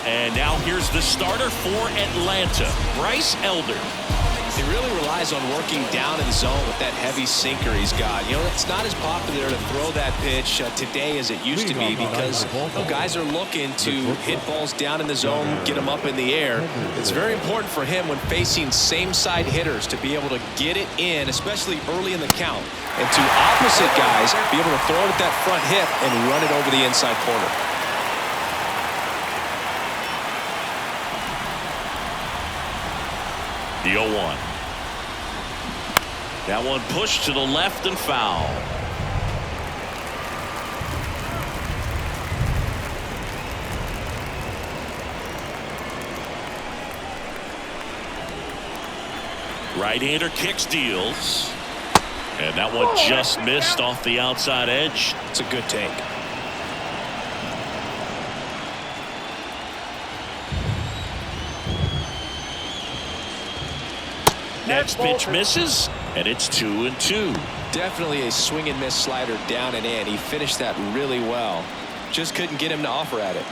And now here's the starter for Atlanta, Bryce Elder. He really relies on working down in the zone with that heavy sinker he's got. You know, it's not as popular to throw that pitch today as it used to be because guys are looking to hit balls down in the zone, get them up in the air. It's very important for him when facing same-side hitters to be able to get it in, especially early in the count, and to opposite guys be able to throw it at that front hip and run it over the inside corner. The 0-1. That one pushed to the left and foul. Right-hander kicks, deals. And that one just missed off the outside edge. It's a good take. Next pitch misses, and it's 2-2. Definitely a swing and miss slider down and in. He finished that really well. Just couldn't get him to offer at it.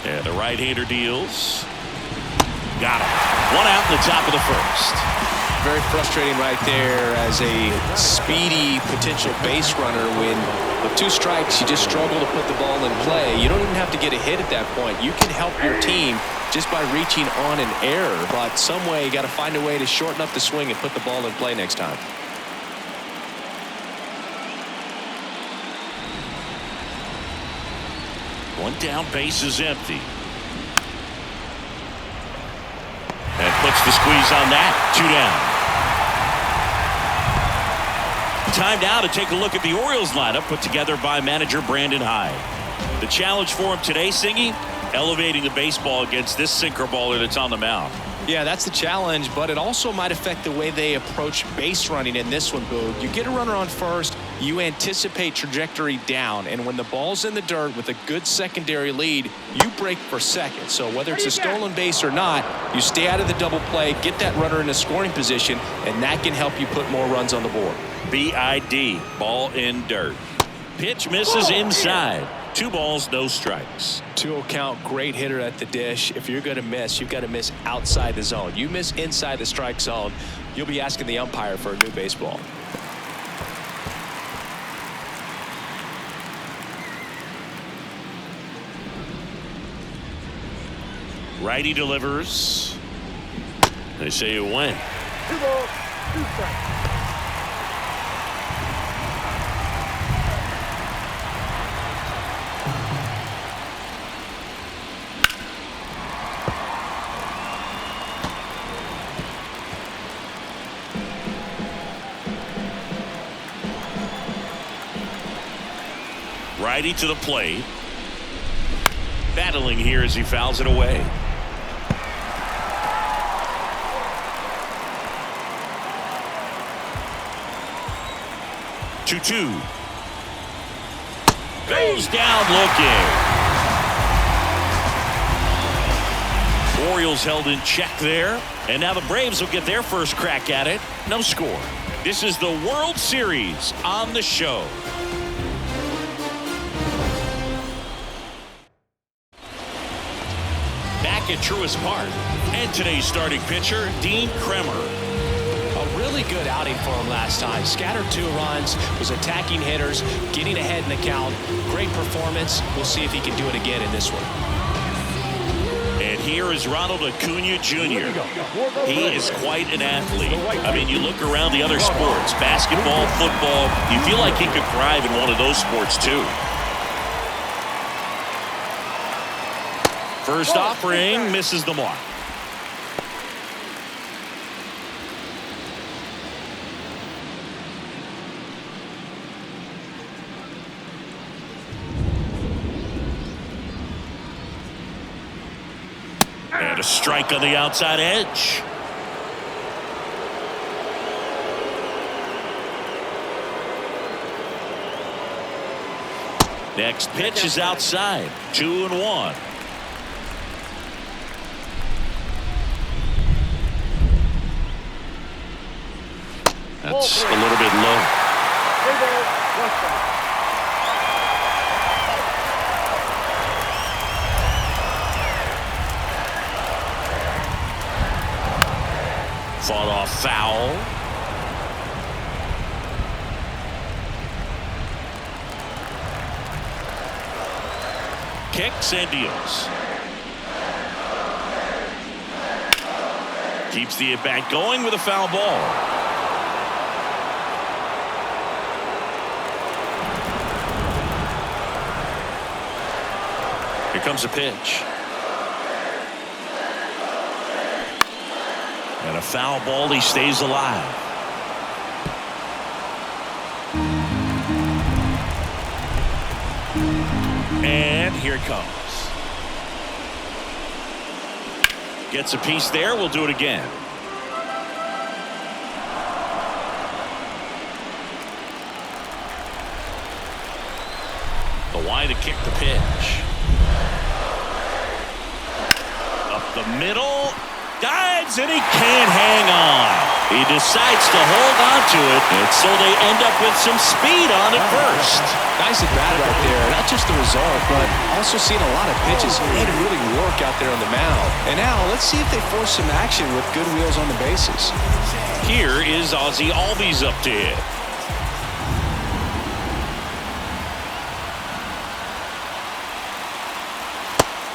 And the right-hander deals. Got him. One out in the top of the first. Very frustrating right there as a speedy potential base runner when with 2 strikes you just struggle to put the ball in play. You don't even have to get a hit at that point. You can help your team just by reaching on an error, but some way you got to find a way to shorten up the swing and put the ball in play next time. One down, base is empty. And puts the squeeze on that. 2 down. Time now to take a look at the Orioles lineup put together by manager Brandon Hyde. The challenge for him today, Singy, elevating the baseball against this sinker baller that's on the mound. Yeah, that's the challenge, but it also might affect the way they approach base running in this one, Boog. You get a runner on first, you anticipate trajectory down, and when the ball's in the dirt with a good secondary lead, you break for second. So whether it's a stolen base or not, you stay out of the double play, get that runner in a scoring position, and that can help you put more runs on the board. BID, ball in dirt. Pitch misses inside. 2 balls, no strikes. 2-0 count, great hitter at the dish. If you're going to miss, you've got to miss outside the zone. You miss inside the strike zone, you'll be asking the umpire for a new baseball. Righty delivers. They say it went. 2 balls, 2 strikes. Righty to the plate. Battling here as he fouls it away. Two. Goes down looking. Orioles held in check there. And now the Braves will get their first crack at it. No score. This is the World Series on the show. Back at Truist Park. And today's starting pitcher, Dean Kremer. A really good outing for him last time. Scattered 2 runs, was attacking hitters, getting ahead in the count. Great performance. We'll see if he can do it again in this one. And here is Ronald Acuna Jr. He is quite an athlete. I mean, you look around the other sports, basketball, football, you feel like he could thrive in one of those sports too. First offering misses the mark. And a strike on the outside edge. Next pitch is outside. 2-1. That's a little bit low. 3 balls, 1 strike. Fought off foul. Kicks and deals. Keeps the at-bat going with a foul ball. Here comes a pitch. And a foul ball. He stays alive. And here it comes. Gets a piece there. We'll do it again. The wide to kick the pitch. Up the middle. Dives and he can't hang on. He decides to hold on to it, and so they end up with some speed on it first. Nice at bat right there. Not just the result, but also seeing a lot of pitches made it really work out there on the mound. And now let's see if they force some action with good wheels on the bases. Here is Ozzie Albies up to hit.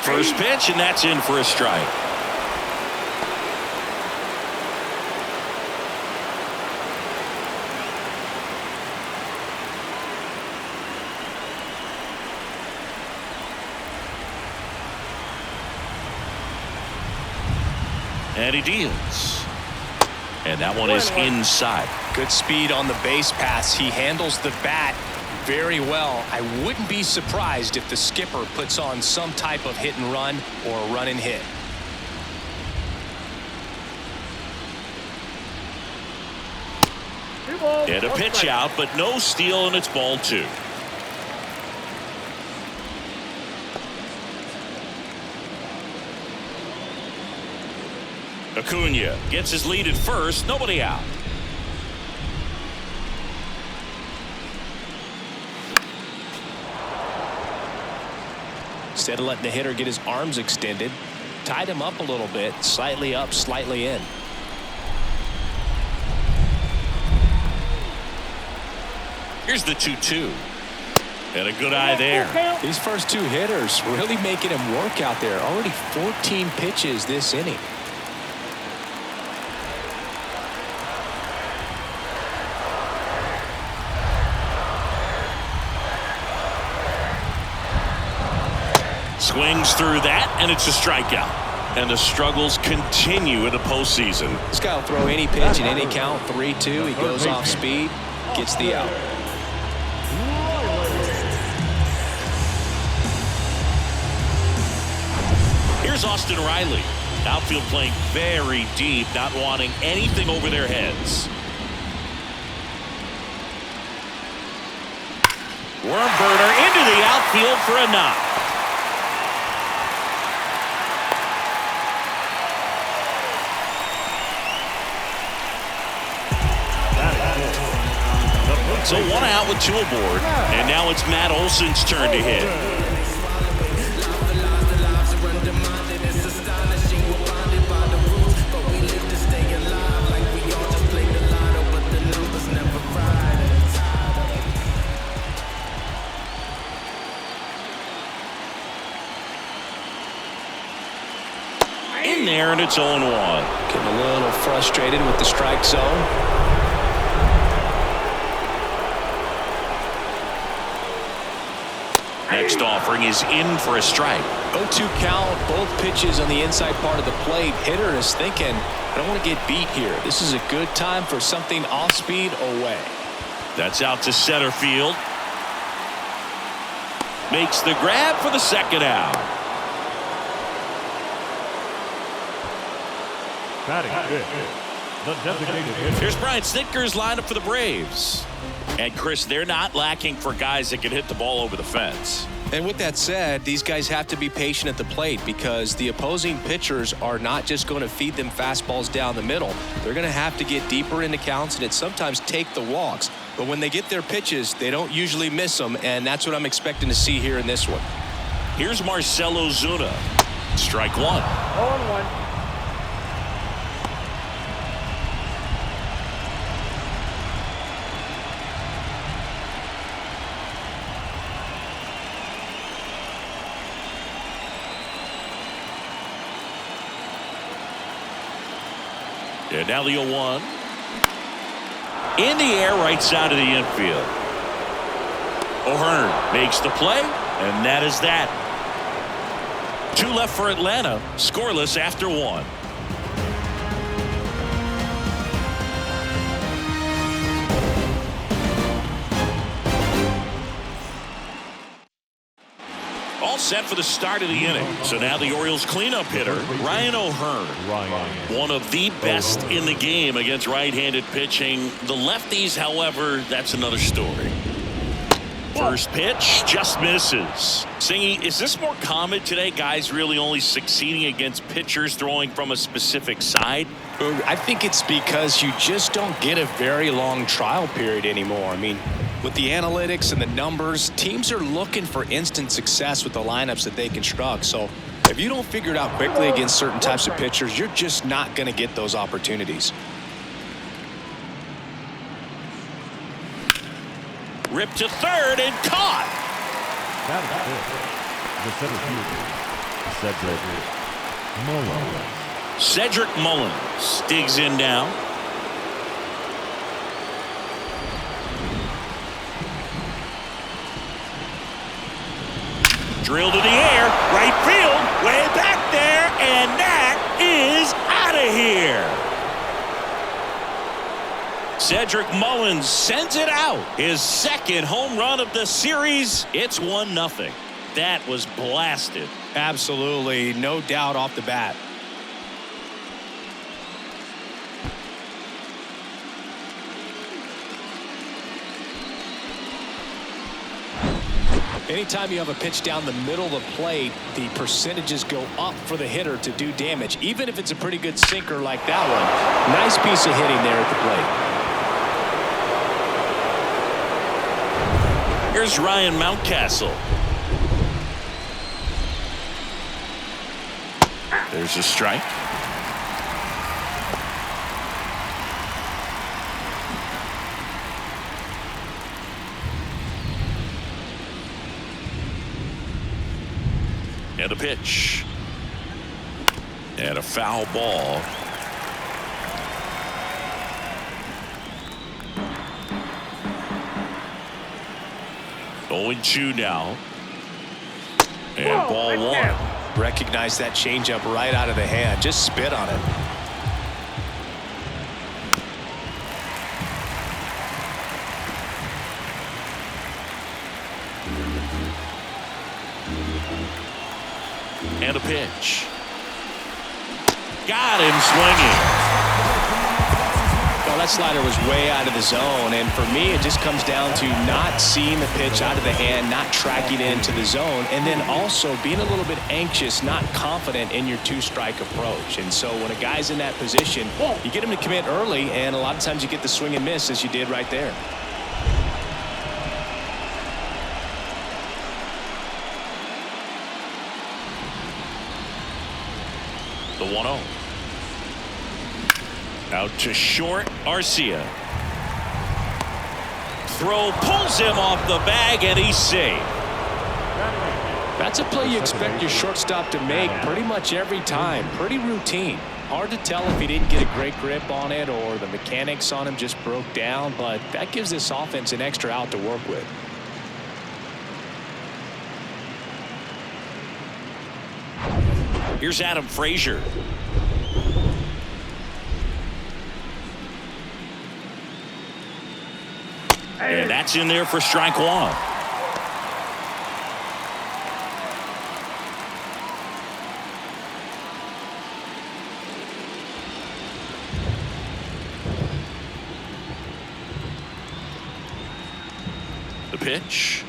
First pitch, and that's in for a strike. And he deals. And that one is inside. Good speed on the base pass. He handles the bat very well. I wouldn't be surprised if the skipper puts on some type of hit and run or a run and hit. And a pitch out, but no steal, and it's ball 2. Acuna gets his lead at first. Nobody out. Instead of letting the hitter get his arms extended, tied him up a little bit, slightly up, slightly in. Here's the 2-2. And a good eye there. These first 2 hitters really making him work out there. Already 14 pitches this inning. Swings through that, and it's a strikeout. And the struggles continue in the postseason. This guy will throw any pitch in any count. 3-2. He goes off speed, gets the out. Here's Austin Riley. Outfield playing very deep, not wanting anything over their heads. Worm burner into the outfield for a knock. So 1 out with 2 aboard, and now it's Matt Olson's turn to hit. In there, and it's 0-1. Getting a little frustrated with the strike zone. Next offering is in for a strike. 0-2 count, both pitches on the inside part of the plate. Hitter is thinking, I don't want to get beat here. This is a good time for something off speed away. That's out to center field. Makes the grab for the second out. Here's Brian Snitker's lineup for the Braves. And Chris, they're not lacking for guys that can hit the ball over the fence. And with that said, these guys have to be patient at the plate because the opposing pitchers are not just going to feed them fastballs down the middle. They're going to have to get deeper into counts and sometimes take the walks. But when they get their pitches, they don't usually miss them, and that's what I'm expecting to see here in this one. Here's Marcell Ozuna. Strike one. 0-1. And now the 0-1. In the air, right side of the infield. O'Hearn makes the play, and that is that. 2 left for Atlanta, scoreless after 1. All set for the start of the inning. So now the Orioles cleanup hitter, Ryan O'Hearn. One of the best in the game against right-handed pitching. The lefties, however, that's another story. First pitch just misses. Singy, is this more common today? Guys really only succeeding against pitchers throwing from a specific side? I think it's because you just don't get a very long trial period anymore. I mean, with the analytics and the numbers, teams are looking for instant success with the lineups that they construct. So if you don't figure it out quickly against certain types of pitchers, you're just not going to get those opportunities. Ripped to third and caught. Cedric Mullins digs in now. Drilled to the air, right field, way back there, and that is out of here. Cedric Mullins sends it out. His second home run of the series. It's 1-0. That was blasted. Absolutely, no doubt off the bat. Anytime you have a pitch down the middle of the plate, the percentages go up for the hitter to do damage, even if it's a pretty good sinker like that one. Nice piece of hitting there at the plate. Here's Ryan Mountcastle. There's a strike. And a pitch. And a foul ball. Going 2 now. And ball 1. Recognize that changeup right out of the hand. Just spit on it. And a pitch. Got him swinging. Well, that slider was way out of the zone, and for me it just comes down to not seeing the pitch out of the hand, not tracking it into the zone, and then also being a little bit anxious, not confident in your 2-strike approach. And so when a guy's in that position, you get him to commit early, and a lot of times you get the swing and miss as you did right there. The 1-0. Out to short, Arcia. Throw pulls him off the bag, and he's safe. That's a play you expect your shortstop to make pretty much every time. Pretty routine. Hard to tell if he didn't get a great grip on it or the mechanics on him just broke down, but that gives this offense an extra out to work with. Here's Adam Frazier. And that's in there for strike 1. The pitch.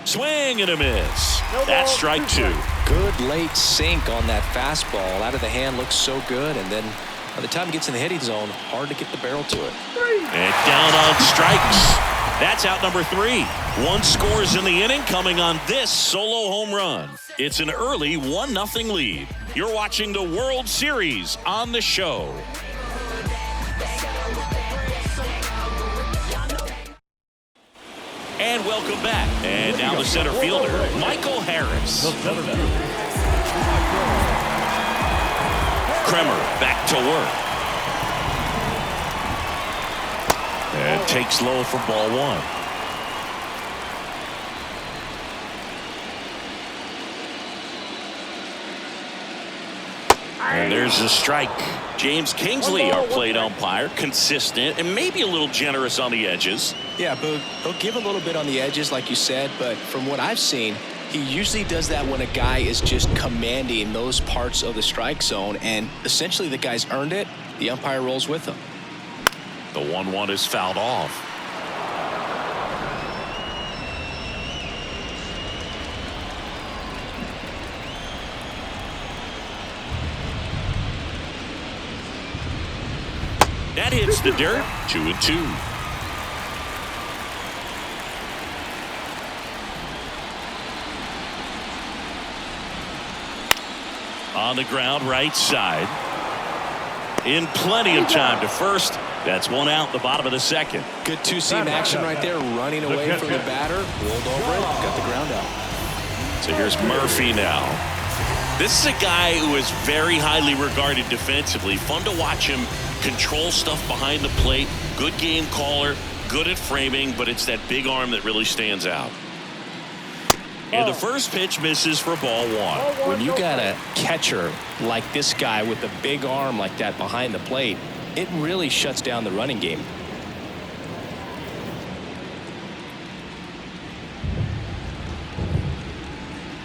Swing and a miss. No That's ball, strike 2. Good late sink on that fastball. Out of the hand looks so good, and then by the time it gets in the hitting zone, hard to get the barrel to it. And down on strikes. That's out number 3. 1 scores in the inning coming on this solo home run. It's an early 1-0 lead. You're watching the World Series on the show. And welcome back. And now the center fielder, Michael Harris. Kremer back to work. And takes low for ball 1. And there's a strike. James Kingsley, our plate umpire, consistent and maybe a little generous on the edges. Yeah, but he'll give a little bit on the edges, like you said, but from what I've seen, he usually does that when a guy is just commanding those parts of the strike zone, and essentially the guy's earned it. The umpire rolls with him. The 1-1 is fouled off. That hits the dirt. 2-2. On the ground, right side. In plenty of time to first. That's 1 out, the bottom of the second. Good two-seam action right there, running away from the batter. Rolled over it, got the ground out. So here's Murphy now. This is a guy who is very highly regarded defensively. Fun to watch him control stuff behind the plate. Good game caller, good at framing, but it's that big arm that really stands out. And the first pitch misses for ball 1. When you got a catcher like this guy with a big arm like that behind the plate, it really shuts down the running game.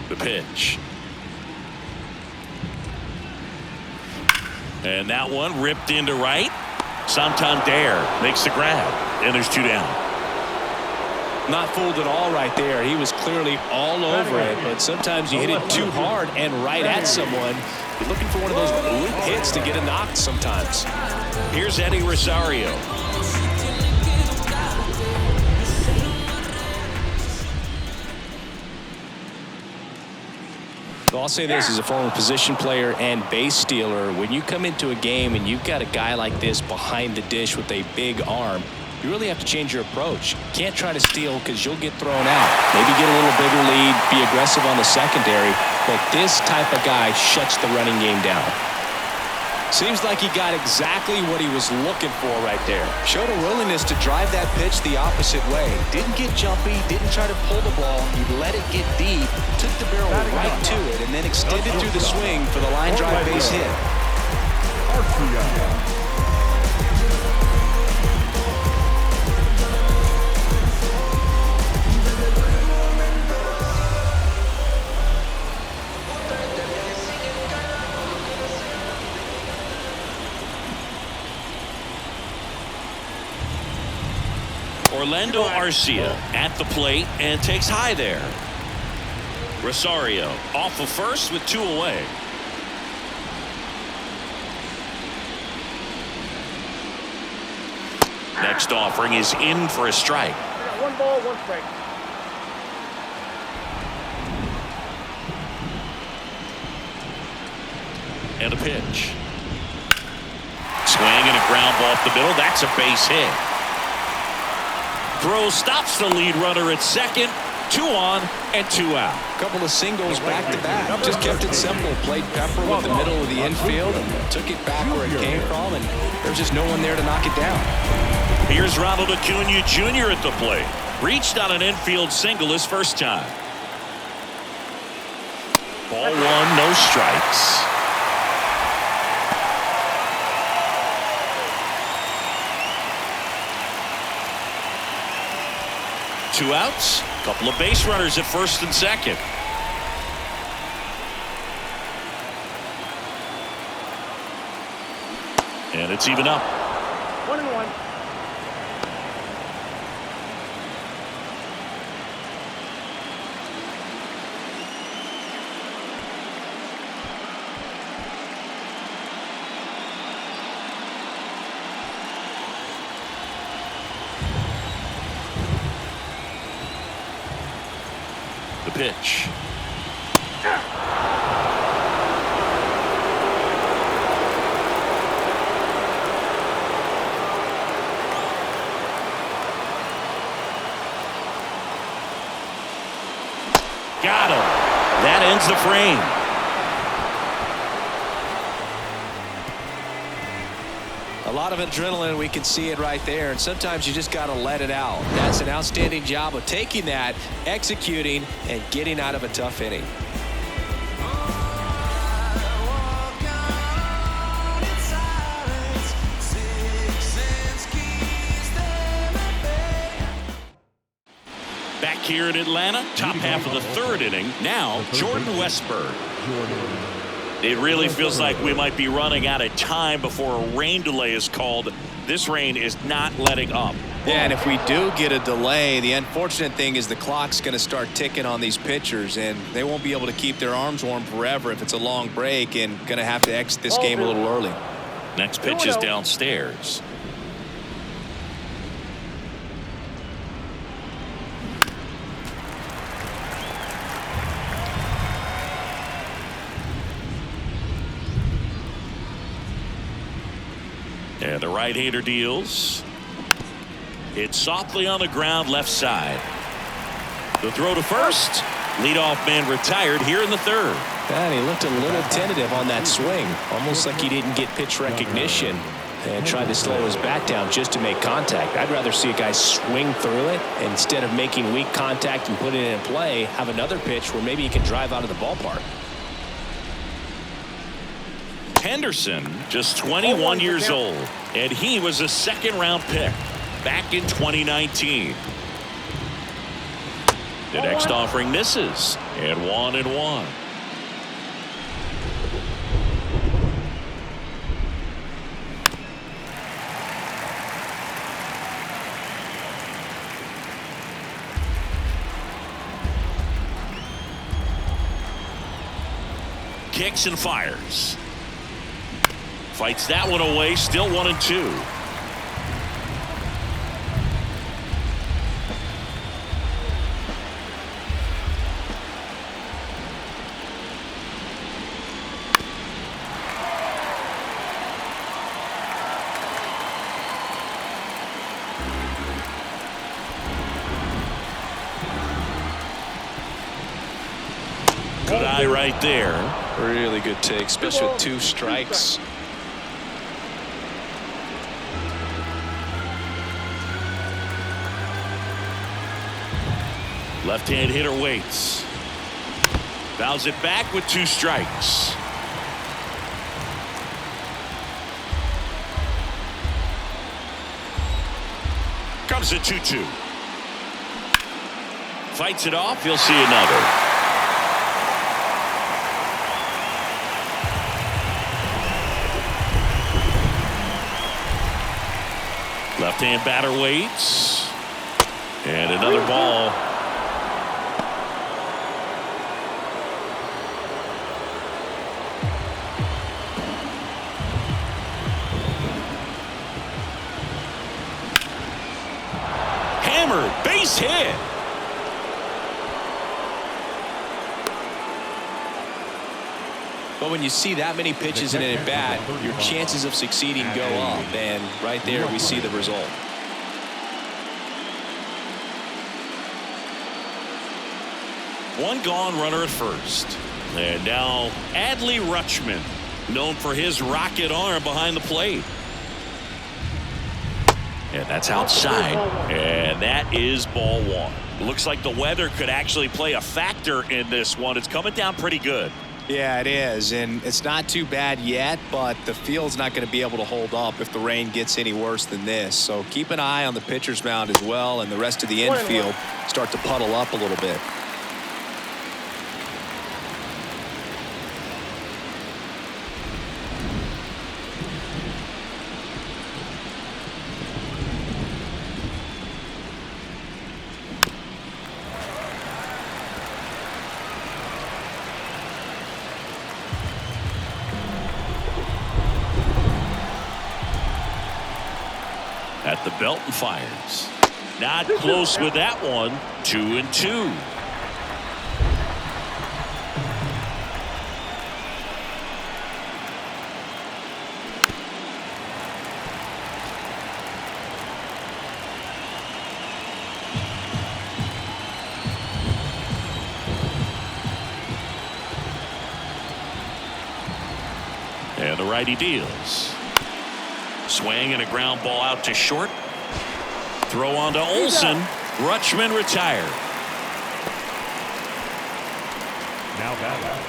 The pitch. And that one ripped into right. Santander makes the grab. And there's 2 down. Not fooled at all right there. He was clearly all over it, but sometimes you hit it too hard and right at someone. You're looking for one of those loop hits to get a knock sometimes. Here's Eddie Rosario. So I'll say this as a former position player and base stealer. When you come into a game and you've got a guy like this behind the dish with a big arm, you really have to change your approach. Can't try to steal because you'll get thrown out. Maybe get a little bigger lead, be aggressive on the secondary, but this type of guy shuts the running game down. Seems like he got exactly what he was looking for right there. Showed a willingness to drive that pitch the opposite way. Didn't get jumpy, didn't try to pull the ball. He let it get deep, took the barrel right to it, and then extended through the swing for the line drive base hit. Orlando Arcia at the plate and takes high there. Rosario off of first with 2 away. Next offering is in for a strike. 1 ball, 1 strike. And a pitch. Swing and a ground ball off the middle. That's a base hit. Throw stops the lead runner at second. 2 on and 2 out. A couple of singles back to back. Just kept it simple. Played pepper with the middle of the infield and took it back where it came from, and there's just no one there to knock it down. Here's Ronald Acuna Jr. at the plate. Reached on an infield single his first time. Ball 1, no strikes. Two outs, couple of base runners at first and second. And it's even up. 1-1. pitch. Got him. That ends the frame. A lot of adrenaline, we can see it right there, and sometimes you just got to let it out. That's an outstanding job of taking that, executing, and getting out of a tough inning. Back here in Atlanta, top half of the third inning. Now, Jordan Westburg. It really feels like we might be running out of time before a rain delay is called. This rain is not letting up. Yeah, and if we do get a delay, the unfortunate thing is the clock's going to start ticking on these pitchers, and they won't be able to keep their arms warm forever if it's a long break, and going to have to exit this game a little early. Next pitch is downstairs. And the right-hander deals. It's softly on the ground, left side. The throw to first. Leadoff man retired here in the third. And he looked a little tentative on that swing, almost like he didn't get pitch recognition and tried to slow his bat down just to make contact. I'd rather see a guy swing through it instead of making weak contact and putting it in play, have another pitch where maybe he can drive out of the ballpark. Henderson, just 21 years old, and he was a second-round pick back in 2019. The next offering misses, and 1-1. Kicks and fires. Fights that one away, still 1-2. Good eye right there. Really good take, especially with 2 strikes. Left-hand hitter waits. Fouls it back with 2 strikes. Comes a 2-2. Fights it off. He'll see another. Left-hand batter waits. And another ball. Hammered, base hit. But when you see that many pitches in an at-bat, your chances of succeeding go up, and right there we see the result. One gone, runner at first. And now Adley Rutschman, known for his rocket arm behind the plate. And that's outside. And that is ball 1. Looks like the weather could actually play a factor in this one. It's coming down pretty good. Yeah, it is, and it's not too bad yet, but the field's not going to be able to hold up if the rain gets any worse than this. So keep an eye on the pitcher's mound as well, and the rest of the infield start to puddle up a little bit. At the belt and fires. Not close with that one. 2-2. The righty deals. Swing and a ground ball out to short. Throw on to Olsen. Rutschman retired. Now batting,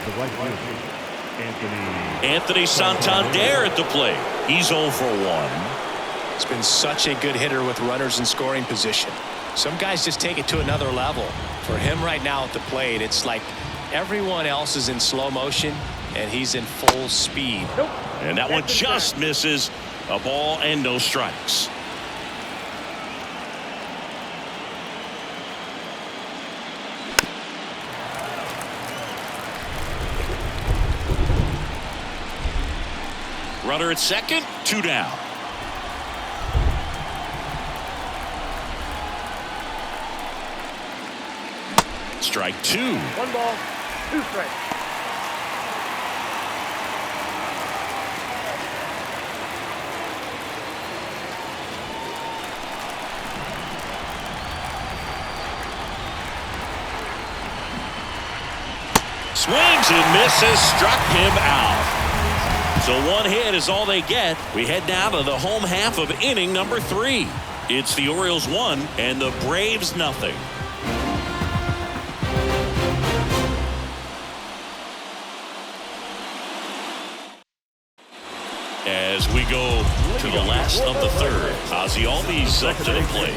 the right fielder, Anthony Santander at the plate. He's 0 for 1. It's been such a good hitter with runners in scoring position. Some guys just take it to another level. For him right now at the plate, it's like everyone else is in slow motion and he's in full speed. And that one just misses. A ball and no strikes. Runner at second, 2 down. Strike 2. 1 ball, 2 strikes. Swings and misses, struck him out. So 1 hit is all they get. We head now to the home half of inning number 3. It's the Orioles 1 and the Braves nothing. As we go to the last of the third, Ozzie Albies up to the plate.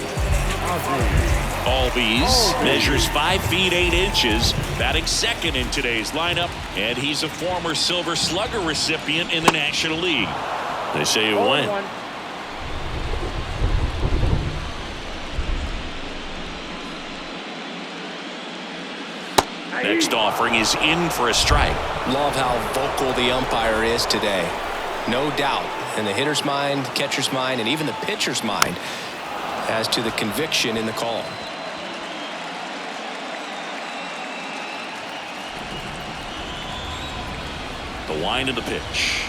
Albies measures 5 feet 8 inches, batting second in today's lineup, and he's a former Silver Slugger recipient in the National League. They say it went. Next offering is in for a strike. Love how vocal the umpire is today. No doubt in the hitter's mind, catcher's mind, and even the pitcher's mind as to the conviction in the call. The wind of the pitch.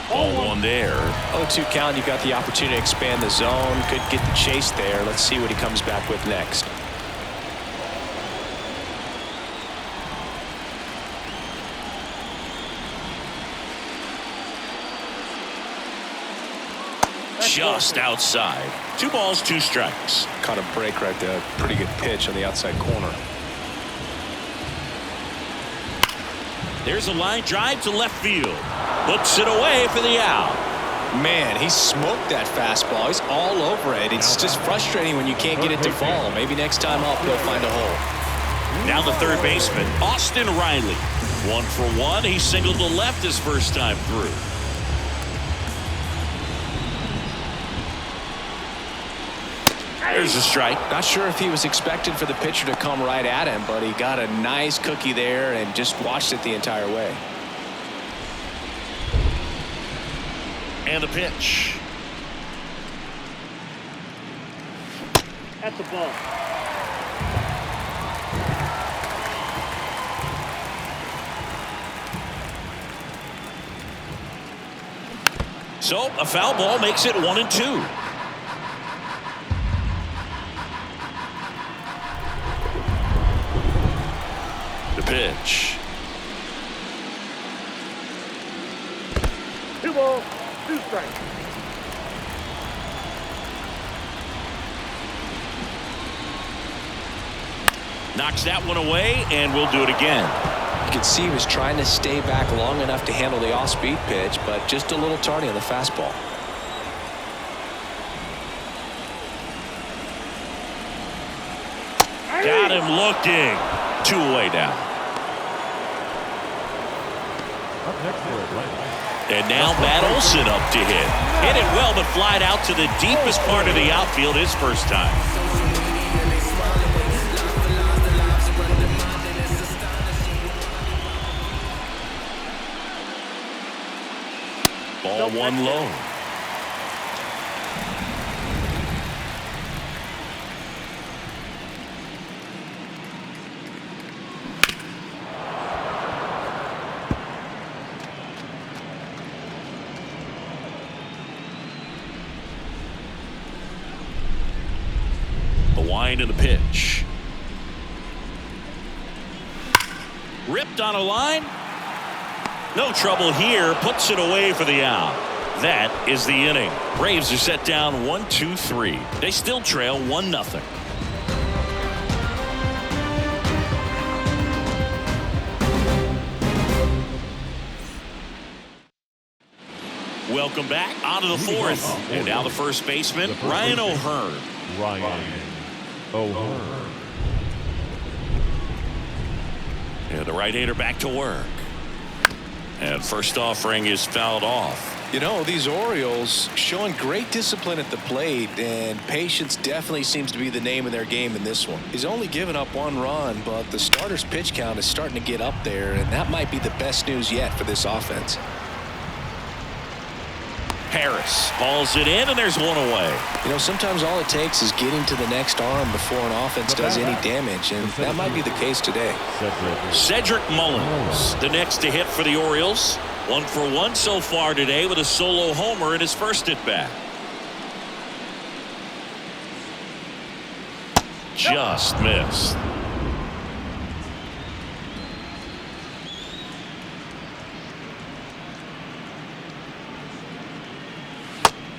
Ball 1 there. 0-2 count. You've got the opportunity to expand the zone. Could get the chase there. Let's see what he comes back with next. Just outside. 2 balls, 2 strikes. Caught a break right there. Pretty good pitch on the outside corner. There's a line drive to left field. Puts it away for the out. Man, he smoked that fastball. He's all over it. It's just frustrating when you can't get it to fall. Maybe next time up he'll find a hole. Now the third baseman, Austin Riley. 1 for 1. He singled to left his first time through. There's a strike. Not sure if he was expecting for the pitcher to come right at him, but he got a nice cookie there and just watched it the entire way. And the pitch. That's a ball. So a foul ball makes it 1-2. The pitch. 2 balls, 2 strikes. Knocks that one away, and we'll do it again. You can see he was trying to stay back long enough to handle the off-speed pitch, but just a little tardy on the fastball. Got him looking. 2 away now. And now Matt Olson up to hit. Hit it well, but flied out to the deepest part of the outfield his first time. Ball 1 low. The wind of the pitch. Ripped on a line. No trouble here. Puts it away for the out. That is the inning. Braves are set down 1-2-3. They still trail 1-0. Welcome back onto the fourth. And now the first baseman, Ryan O'Hearn. And the right-hander back to work. And first offering is fouled off. You know, these Orioles showing great discipline at the plate, and patience definitely seems to be the name of their game in this one. He's only given up 1 run, but the starter's pitch count is starting to get up there, and that might be the best news yet for this offense. Harris hauls it in, and there's one away. You know, sometimes all it takes is getting to the next arm before an offense does any damage, and that might be the case today. Cedric Mullins, the next to hit for the Orioles. 1 for 1 so far today with a solo homer in his first at bat. Just missed.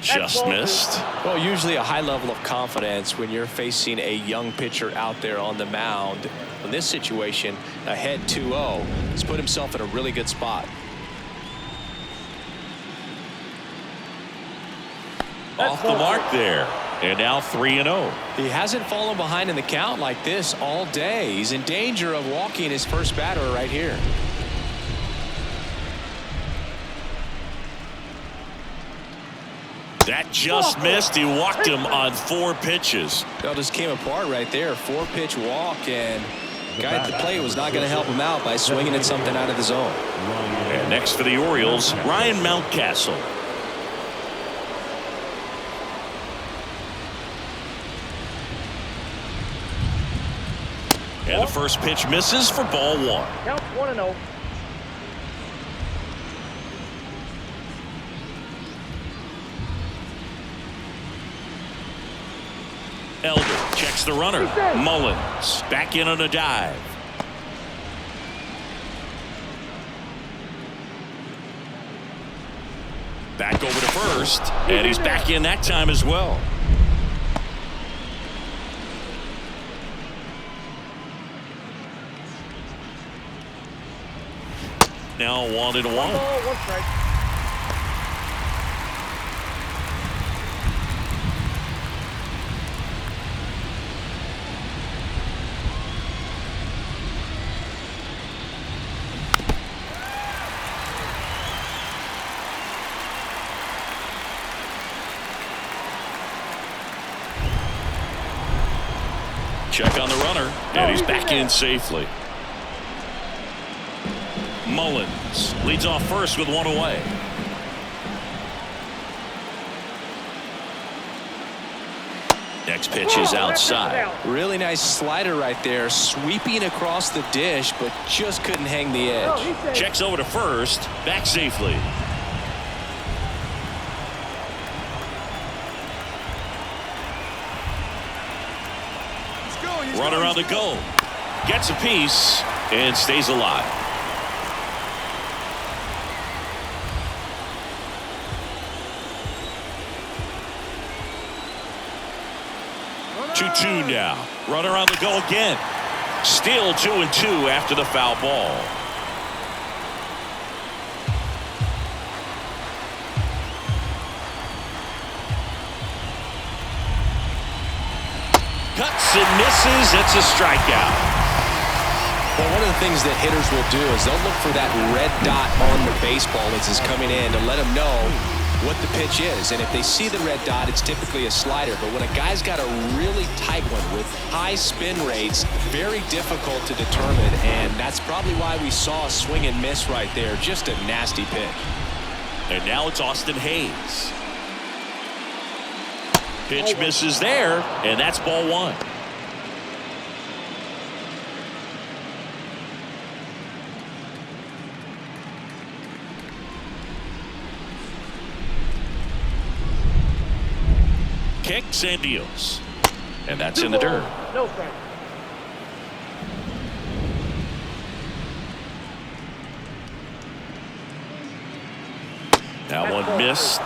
Just missed. Well, usually a high level of confidence when you're facing a young pitcher out there on the mound. In this situation, ahead 2-0, he's put himself in a really good spot. Off the mark there. And now 3-0. He hasn't fallen behind in the count like this all day. He's in danger of walking his first batter right here. That just missed. He walked him on 4 pitches. Well, just came apart right there. 4-pitch walk, and the guy at the plate was not going to help him out by swinging at something out of the zone. And next for the Orioles, Ryan Mountcastle. And the first pitch misses for ball 1. Count 1-0. Elder checks the runner. Mullins back in on a dive. Back over to first, and he's back in that time as well. Now 1-1. 1 strike. Check on the runner, and he's back in safely. Mullins leads off first with 1 away. Next pitch is outside. Really nice slider right there, sweeping across the dish, but just couldn't hang the edge. Checks over to first, back safely. Runner on the go. Gets a piece and stays alive. 2-2 now. Runner on the go again. Still 2-2 after the foul ball. Cuts and misses. It's a strikeout. Well, one of the things that hitters will do is they'll look for that red dot on the baseball as it's coming in to let them know what the pitch is. And if they see the red dot, it's typically a slider. But when a guy's got a really tight one with high spin rates, very difficult to determine. And that's probably why we saw a swing and miss right there. Just a nasty pitch. And now it's Austin Hayes. Pitch misses there, and that's ball 1. Kicks and deals. And that's in the dirt. No strike. That one missed.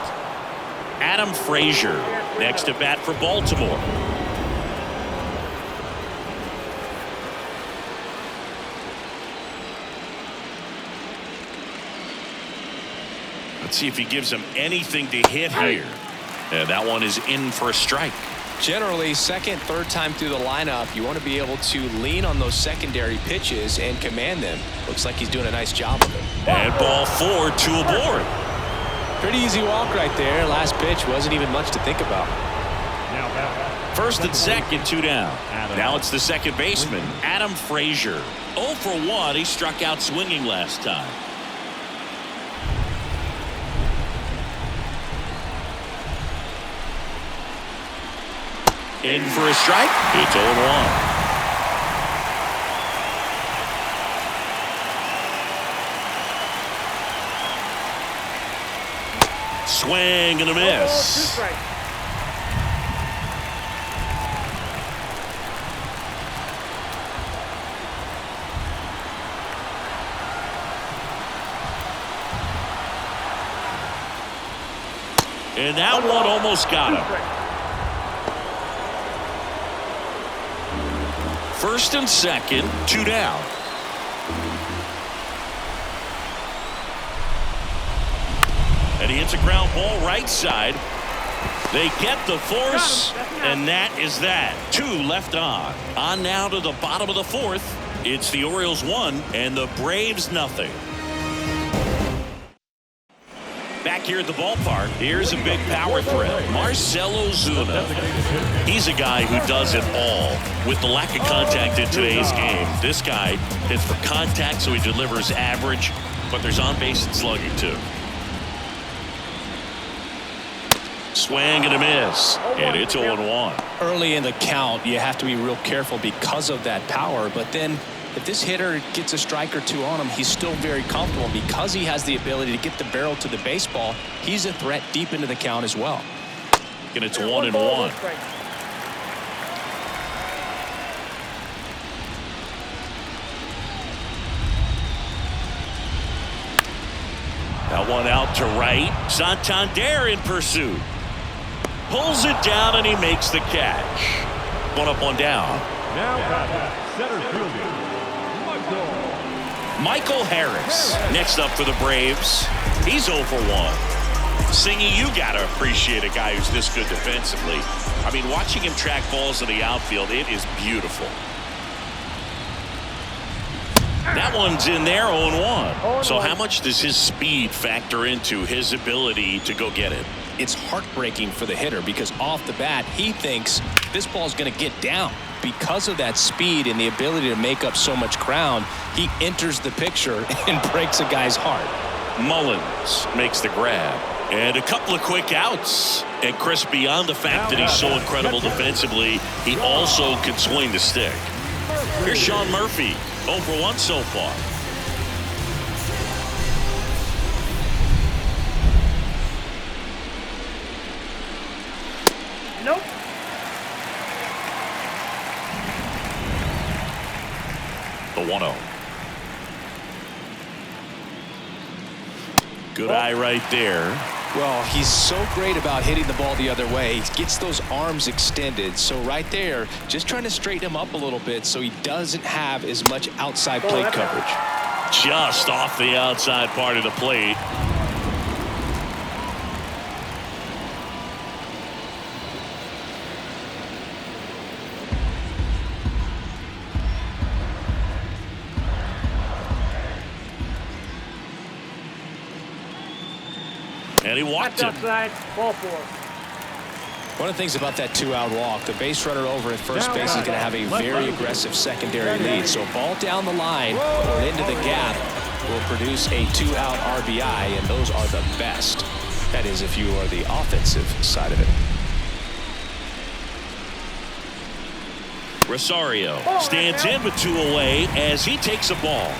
Adam Frazier next to bat for Baltimore. Let's see if he gives him anything to hit here. And that one is in for a strike. Generally, second, third time through the lineup, you want to be able to lean on those secondary pitches and command them. Looks like he's doing a nice job of it. And ball 4, 2 aboard. Pretty easy walk right there. Last pitch wasn't even much to think about. First and second, 2 down. Now it's the second baseman, Adam Frazier. 0 for 1. He struck out swinging last time. In for a strike. It's 0-1. Swing and a miss. And that one almost got him. First and second, 2 down. And he hits a ground ball right side. They get the force, and that is that. 2 left on. On now to the bottom of the 4th. It's the Orioles 1 and the Braves nothing. Back here at the ballpark, here's a big power threat. Marcell Ozuna. He's a guy who does it all. With the lack of contact in today's game, this guy hits for contact, so he delivers average, but there's on-base and slugging too. Swing and a miss, and it's 0-1. Early in the count, you have to be real careful because of that power, but then if this hitter gets a strike or 2 on him, he's still very comfortable. Because he has the ability to get the barrel to the baseball, he's a threat deep into the count as well. And it's 1-1. That one out to right. Santander in pursuit. Pulls it down and he makes the catch. 1 up, 1 down. Now batting, center fielder, Michael Harris next up for the Braves. He's 0 for 1. Singy, you gotta appreciate a guy who's this good defensively. I mean, watching him track balls in the outfield, it is beautiful. That one's in there, 0-1. So how much does his speed factor into his ability to go get it? It's heartbreaking for the hitter because off the bat, he thinks this ball's going to get down. Because of that speed and the ability to make up so much ground, he enters the picture and breaks a guy's heart. Mullins makes the grab. And a couple of quick outs. And Chris, beyond the fact that he's so incredible defensively, he also can swing the stick. Here's Sean Murphy, 0 for 1 so far. Nope. The 1-0. Good eye right there. Well, he's so great about hitting the ball the other way. He gets those arms extended. So right there, just trying to straighten him up a little bit so he doesn't have as much outside plate coverage. Just off the outside part of the plate. And he walked him. Outside, ball 4. One of the things about that 2-out walk, the base runner over at first base is going to have a very aggressive secondary lead. So a ball down the line or into the gap will produce a 2-out RBI, and those are the best. That is, if you are the offensive side of it. Rosario stands in with 2 away as he takes a ball.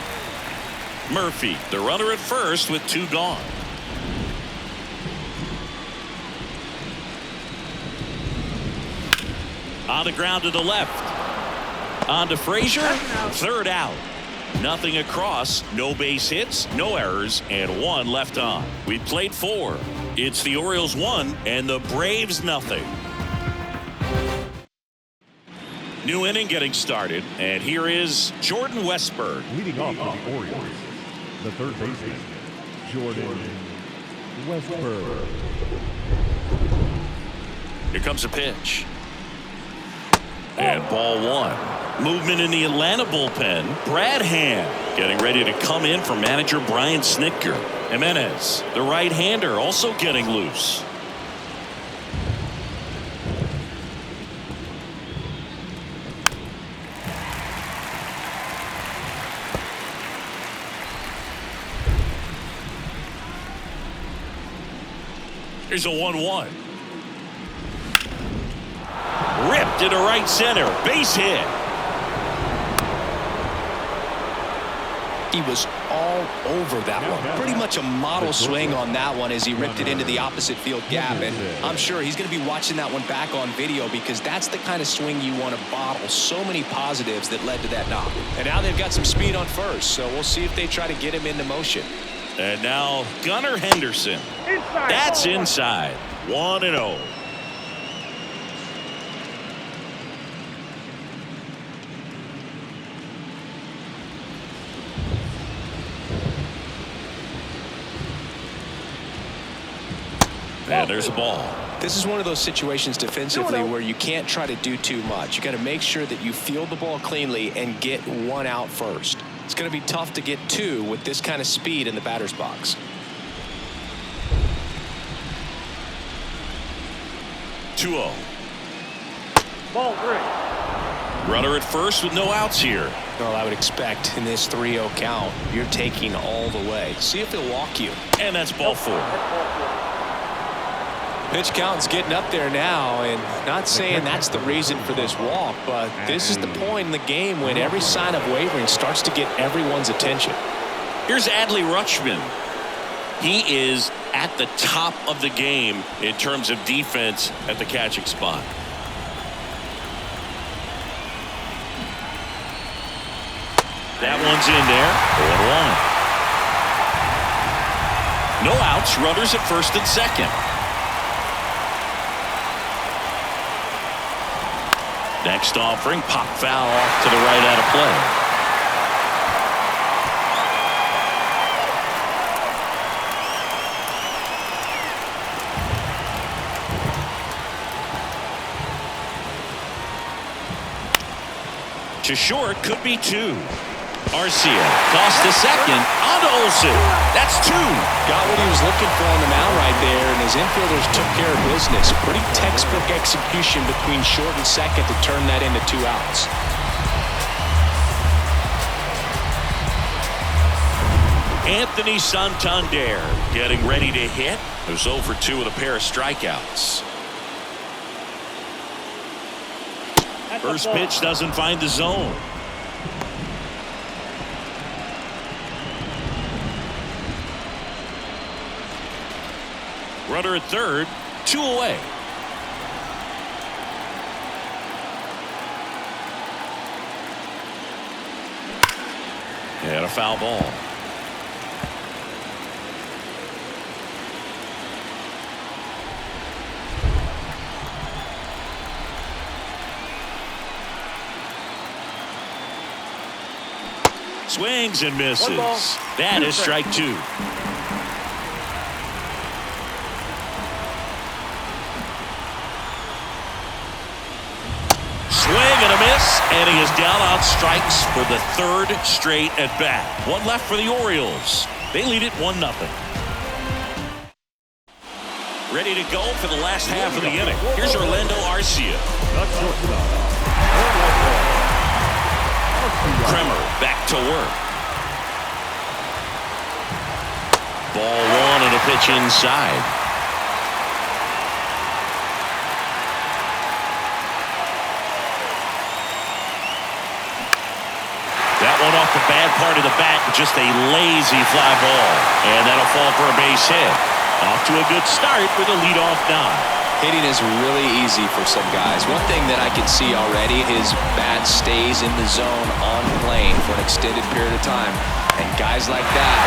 Murphy, the runner at first with 2 gone. On the ground to the left. On to Frazier. 3rd out. Nothing across, no base hits, no errors, and 1 left on. We played 4. It's the Orioles 1 and the Braves nothing. New inning getting started, and here is Jordan Westburg. Leading off for the Orioles, the third baseman, Jordan Westburg. Here comes a pitch. And ball 1. Movement in the Atlanta bullpen. Brad Hand getting ready to come in for manager Brian Snitker. Jimenez, the right-hander, also getting loose. Here's a 1-1. Ripped into right center. Base hit. He was all over that one. Pretty much a model swing on that one as he ripped it into the opposite field gap. And I'm sure he's going to be watching that one back on video because that's the kind of swing you want to bottle. So many positives that led to that knock. And now they've got some speed on first, so we'll see if they try to get him into motion. And now Gunnar Henderson. Inside. That's inside. 1-0. And there's a ball. This is one of those situations defensively where you can't try to do too much. You got to make sure that you field the ball cleanly and get 1 out first. It's going to be tough to get 2 with this kind of speed in the batter's box. Two-0. Ball 3. Runner at first with no outs here. Well, I would expect in this 3-0 count, you're taking all the way. See if he'll walk you. And that's ball 4. Pitch count's getting up there now, and not saying that's the reason for this walk, but this is the point in the game when every sign of wavering starts to get everyone's attention. Here's Adley Rutschman. He is at the top of the game in terms of defense at the catching spot. That one's in there. 1-1. No outs, runners at first and second. Next offering, pop foul off to the right out of play. To short, could be 2. Arcia tossed to second, on to Olsen. That's 2. Got what he was looking for on the mound right there, and his infielders took care of business. Pretty textbook execution between short and second to turn that into 2 outs. Anthony Santander getting ready to hit. It was 0 for 2 with a pair of strikeouts. First pitch doesn't find the zone. Runner at third, 2 away. And a foul ball. Swings and misses. That is strike 2. Swing and a miss, and he is down on strikes for the 3rd straight at bat. 1 left for the Orioles. They lead it 1-0. Ready to go for the last half of the inning. Here's Orlando Arcia. Kremer back to work. Ball 1 and a pitch inside. That one off the bad part of the bat, just a lazy fly ball. And that'll fall for a base hit. Off to a good start with a leadoff nod. Hitting is really easy for some guys. One thing that I can see already, his bat stays in the zone on plane for an extended period of time. And guys like that,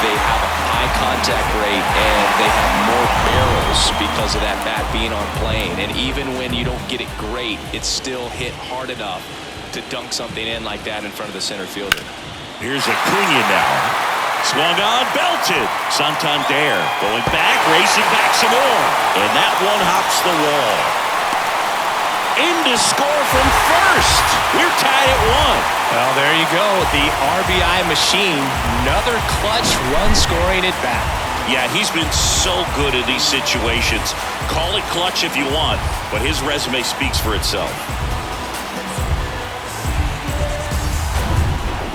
they have a high contact rate and they have more barrels because of that bat being on plane. And even when you don't get it great, it's still hit hard enough to dunk something in like that in front of the center fielder. Here's Acuna now. Swung on, belted. Santander going back, racing back some more. And that one hops the wall. In to score from first. We're tied at 1. Well, there you go. The RBI machine. Another clutch run scoring at bat. Yeah, he's been so good in these situations. Call it clutch if you want, but his resume speaks for itself.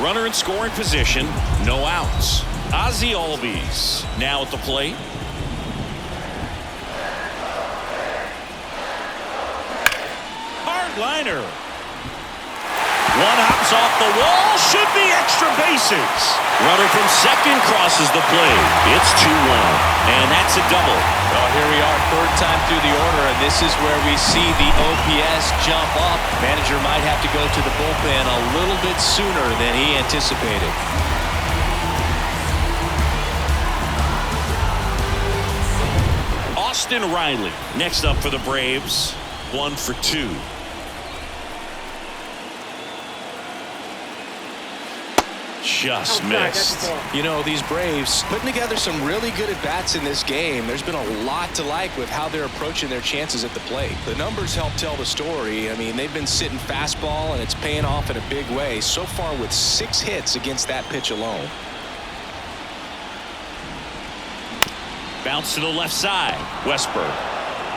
Runner in scoring position, no outs. Ozzie Albies now at the plate. Hard liner. One hops off the wall, should be extra bases. Runner from second crosses the plate. It's 2-1, and that's a double. Well, here we are, third time through the order, and this is where we see the OPS jump up. Manager might have to go to the bullpen a little bit sooner than he anticipated. Austin Riley next up for the Braves. 1 for 2. Just missed. You know, these Braves putting together some really good at-bats in this game. There's been a lot to like with how they're approaching their chances at the plate. The numbers help tell the story. I mean, they've been sitting fastball, and it's paying off in a big way. So far with 6 hits against that pitch alone. Bounce to the left side. Westberg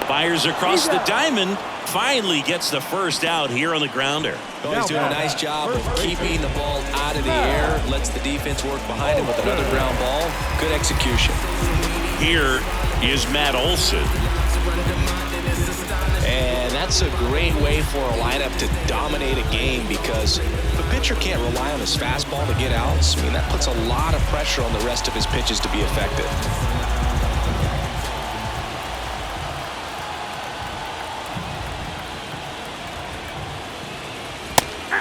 fires across the diamond. Finally gets the first out here on the grounder. Well, he's doing a nice job of keeping the ball out of the air. Lets the defense work behind him with another ground ball. Good execution. Here is Matt Olson. And that's a great way for a lineup to dominate a game, because the pitcher can't rely on his fastball to get outs. I mean, that puts a lot of pressure on the rest of his pitches to be effective.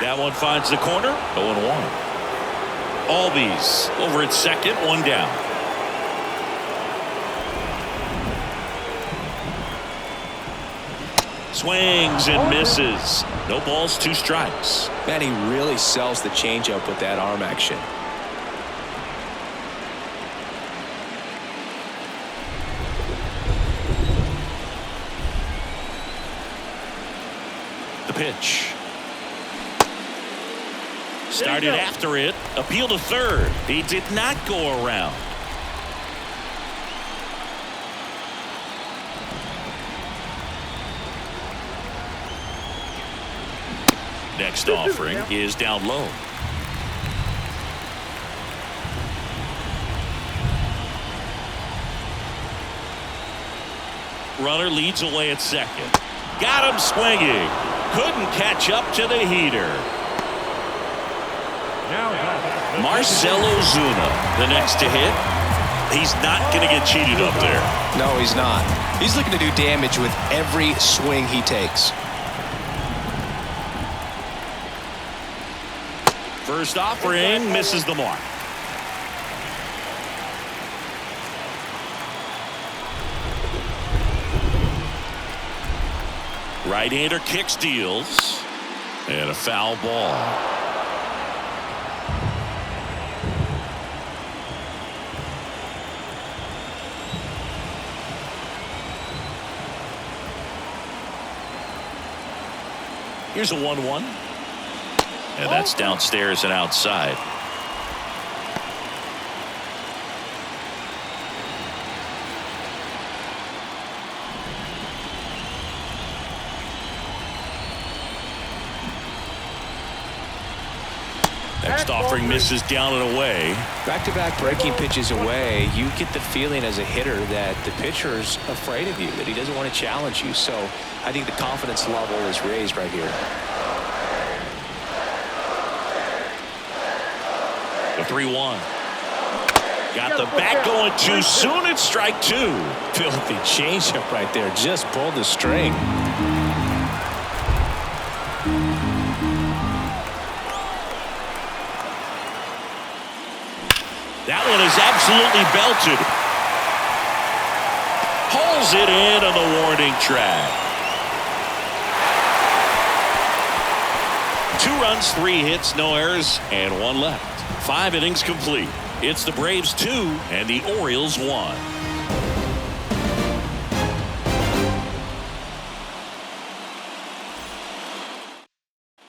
That one finds the corner. 0-1. Albies over at second, 1 down. Swings and misses. No balls, 2 strikes. Man, he really sells the changeup with that arm action. The pitch. Started after it. Appeal to third. He did not go around. Next offering is down low. Runner leads away at second. Got him swinging. Couldn't catch up to the heater. Marcell Ozuna, the next to hit. He's not going to get cheated up there. No, he's not. He's looking to do damage with every swing he takes. First offering misses the mark. Right-hander kick steals. And a foul ball. Here's a 1-1. And that's downstairs and outside. Next offering misses down and away. Back-to-back breaking pitches away, you get the feeling as a hitter that the pitcher's afraid of you, that he doesn't want to challenge you. So I think the confidence level is raised right here. The 3-1. Got the bat going too soon. It's strike 2. Filthy changeup right there. Just pulled the string. That one is absolutely belted. Pulls it in on the warning track. 2 runs, 3 hits, no errors, and 1 left. 5 innings complete. It's the Braves 2 and the Orioles 1.